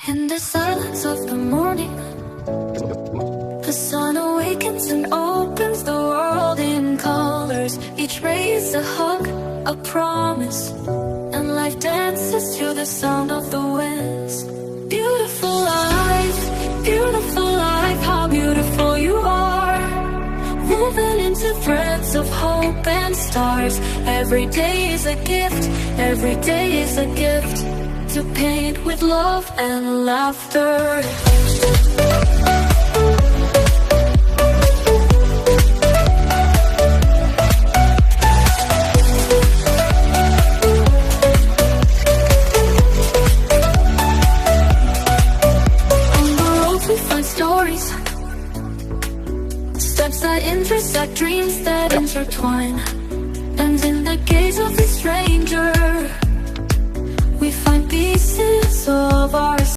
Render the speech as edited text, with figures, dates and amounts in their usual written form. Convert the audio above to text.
In the silence of the morning, the sun awakens and opens the world in colors. Each ray is a hug, a promise, and life dances to the sound of the winds. Beautiful life, how beautiful you are. Woven into threads of hope and stars. Every day is a gift, every day is a gift, to paint with love and laughter. On the roads we find stories, steps that intersect, dreams that intertwine. And in the gaze of the stranger, we find pieces of our